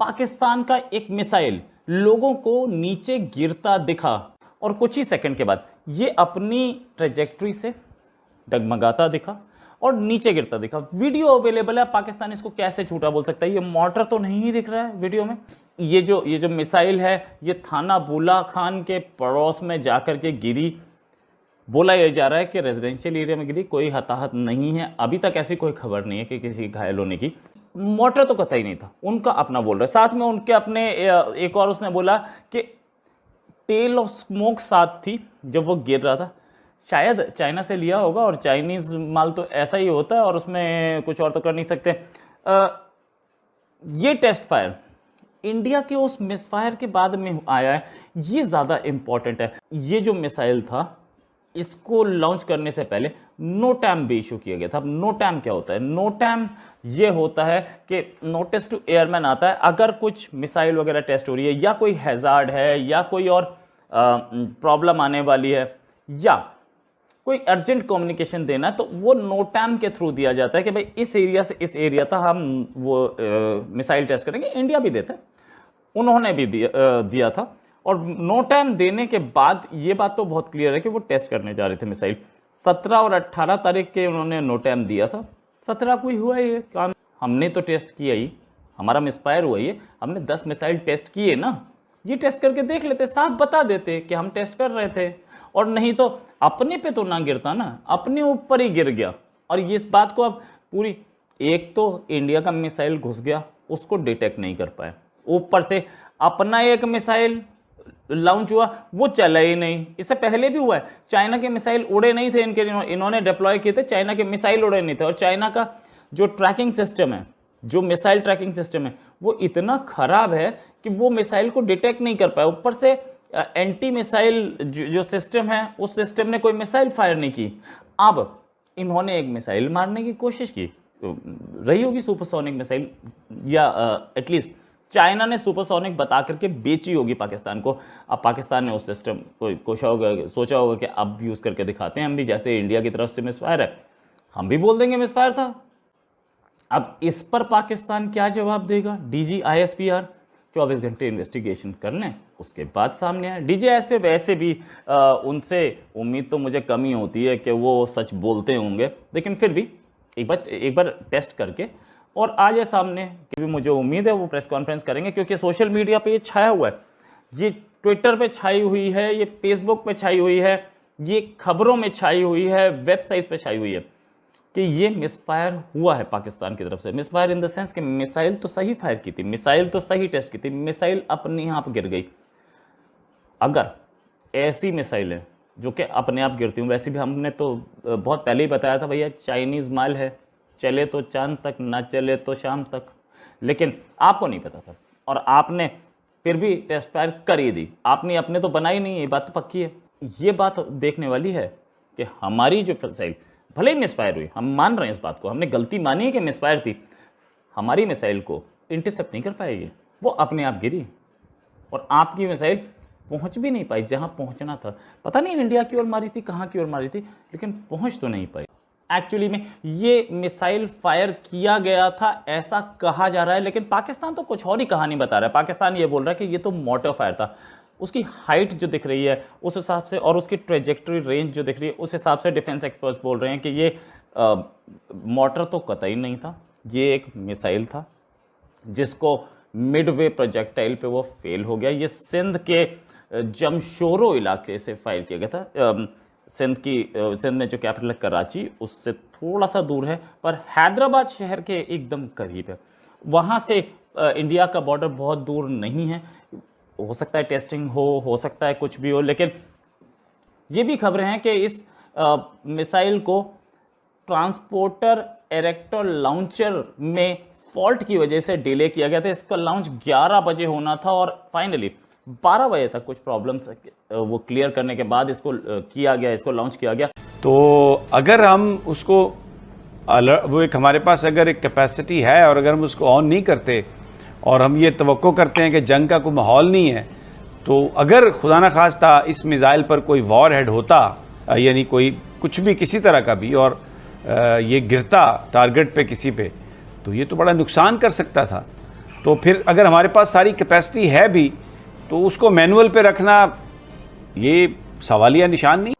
पाकिस्तान का एक मिसाइल लोगों को नीचे गिरता दिखा और कुछ ही सेकंड के बाद ये अपनी ट्रेजेक्ट्री से डगमगाता दिखा और नीचे गिरता दिखा। वीडियो अवेलेबल है, पाकिस्तान इसको कैसे झूठा बोल सकता है? ये मॉर्टर तो नहीं दिख रहा है वीडियो में। ये जो मिसाइल है ये थाना बुला खान के पड़ोस में जाकर के गिरी। बोला यह जा रहा है कि रेजिडेंशियल एरिया में गिरी, कोई हताहत नहीं है। अभी तक ऐसी कोई खबर नहीं है कि किसी घायल होने की। मॉर्टर तो कतई नहीं था, उनका अपना बोल रहा है। साथ में उनके अपने एक और उसने बोला कि टेल ऑफ स्मोक साथ थी जब वो गिर रहा था। शायद चाइना से लिया होगा और चाइनीज माल तो ऐसा ही होता है और उसमें कुछ और तो कर नहीं सकते। ये टेस्ट फायर इंडिया के उस मिसफायर के बाद में आया है, ये ज़्यादा इंपॉर्टेंट है। ये जो मिसाइल था इसको लॉन्च करने से पहले नोटैम भी इशू किया गया था। अब नोटैम क्या होता है? नोटैम ये होता है कि नोटिस टू एयरमैन आता है अगर कुछ मिसाइल वगैरह टेस्ट हो रही है या कोई हैजार्ड है या कोई और प्रॉब्लम आने वाली है या कोई अर्जेंट कम्युनिकेशन देना है, तो वो नोटैम के थ्रू दिया जाता है कि भाई इस एरिया से इस एरिया तक हम वो मिसाइल टेस्ट करेंगे। इंडिया भी देता है, उन्होंने भी दिया था। और नोटैम देने के बाद ये बात तो बहुत क्लियर है कि वो टेस्ट करने जा रहे थे मिसाइल। 17 और 18 तारीख के उन्होंने नोटैम दिया था। 17 को ही हुआ ये काम। हमने तो टेस्ट किया ही, हमारा मिसफायर हुआ ही, हमने 10 मिसाइल टेस्ट किए ना। ये टेस्ट करके देख लेते, साफ बता देते कि हम टेस्ट कर रहे थे। और नहीं तो अपने पे तो ना गिरता ना, अपने ऊपर ही गिर गया। और ये इस बात को अब पूरी, एक तो इंडिया का मिसाइल घुस गया, उसको डिटेक्ट नहीं कर पाए, ऊपर से अपना एक मिसाइल लॉन्च हुआ वो चला ही नहीं। इससे पहले भी हुआ है, चाइना के मिसाइल उड़े नहीं थे, इन्होंने डिप्लॉय किए थे, चाइना के मिसाइल उड़े नहीं थे। और चाइना का जो ट्रैकिंग सिस्टम है, जो मिसाइल ट्रैकिंग सिस्टम है, वो इतना खराब है कि वो मिसाइल को डिटेक्ट नहीं कर पाया। ऊपर से एंटी मिसाइल जो सिस्टम है, उस सिस्टम ने कोई मिसाइल फायर नहीं की। अब इन्होंने एक मिसाइल मारने की कोशिश की, रही होगी सुपरसोनिक मिसाइल, या एटलीस्ट चाइना ने सुपरसोनिक बता करके बेची होगी पाकिस्तान को। अब पाकिस्तान ने उस सिस्टम को सोचा होगा कि अब यूज करके दिखाते हैं हम भी, जैसे इंडिया की तरफ से मिसफायर है हम भी बोल देंगे मिसफायर था। अब इस पर पाकिस्तान क्या जवाब देगा? डीजी ISPR 24 घंटे इन्वेस्टिगेशन कर लें, उसके बाद सामने आए। डीजी ISPR वैसे भी उनसे उम्मीद तो मुझे कम ही होती है कि वो सच बोलते होंगे, लेकिन फिर भी एक बार टेस्ट करके और आ जाए सामने, कि भी मुझे उम्मीद है वो प्रेस कॉन्फ्रेंस करेंगे। क्योंकि सोशल मीडिया पे ये छाया हुआ है, ये ट्विटर पे छाई हुई है, ये फेसबुक पे छाई हुई है, ये खबरों में छाई हुई है, वेबसाइट पे छाई हुई है कि ये मिसफायर हुआ है पाकिस्तान की तरफ से। मिसफायर इन द सेंस कि मिसाइल तो सही फायर की थी, मिसाइल तो सही टेस्ट की थी, मिसाइल अपने आप गिर गई। अगर ऐसी मिसाइल है जो कि अपने आप गिरती हूँ, वैसे भी हमने तो बहुत पहले ही बताया था भैया, चाइनीज माल है, चले तो चांद तक, ना चले तो शाम तक। लेकिन आपको नहीं पता था और आपने फिर भी टेस्ट फायर कर ही दी। आपने अपने तो बनाई नहीं, ये बात तो पक्की है। ये बात देखने वाली है कि हमारी जो मिसाइल भले ही मिसफायर हुई, हम मान रहे हैं इस बात को, हमने गलती मानी है कि मिसफायर थी, हमारी मिसाइल को इंटरसेप्ट नहीं कर पाएगी, वो अपने आप गिरी। और आपकी मिसाइल पहुंच भी नहीं पाई जहां पहुंचना था। पता नहीं इंडिया की ओर मारी थी, कहां की ओर मारी थी, लेकिन पहुंच तो नहीं पाई। एक्चुअली में ये मिसाइल फायर किया गया था ऐसा कहा जा रहा है, लेकिन पाकिस्तान तो कुछ और ही कहानी बता रहा है। पाकिस्तान ये बोल रहा है कि ये तो मॉर्टर फायर था। उसकी हाइट जो दिख रही है उस हिसाब से और उसकी ट्रेजेक्टरी रेंज जो दिख रही है उस हिसाब से डिफेंस एक्सपर्ट्स बोल रहे हैं कि ये मॉर्टर तो कतई नहीं था, ये एक मिसाइल था जिसको मिडवे प्रोजेक्टाइल पे वो फेल हो गया। ये सिंध के जमशोरो इलाके से फायर किया गया था। सिंध में जो कैपिटल है कराची, उससे थोड़ा सा दूर है, पर हैदराबाद शहर के एकदम करीब है। वहाँ से इंडिया का बॉर्डर बहुत दूर नहीं है। हो सकता है टेस्टिंग हो सकता है कुछ भी हो, लेकिन ये भी खबरें हैं कि इस मिसाइल को ट्रांसपोर्टर इरेक्टर लॉन्चर में फॉल्ट की वजह से डिले किया गया था। इसका लॉन्च 11 बजे होना था और फाइनली 12 बजे तक कुछ प्रॉब्लम्स वो क्लियर करने के बाद इसको किया गया, इसको लॉन्च किया गया। तो अगर हम उसको वो एक हमारे पास अगर एक कैपेसिटी है और अगर हम उसको ऑन नहीं करते और हम ये तवक्को करते हैं कि जंग का कोई माहौल नहीं है, तो अगर खुदा न खास्ता इस मिसाइल पर कोई वॉर हेड होता, यानी कोई कुछ भी किसी तरह का भी, और ये गिरता टारगेट पे किसी पे, तो ये तो बड़ा नुकसान कर सकता था। तो फिर अगर हमारे पास सारी कैपेसिटी है भी तो उसको मैनुअल पे रखना ये सवालिया निशान नहीं।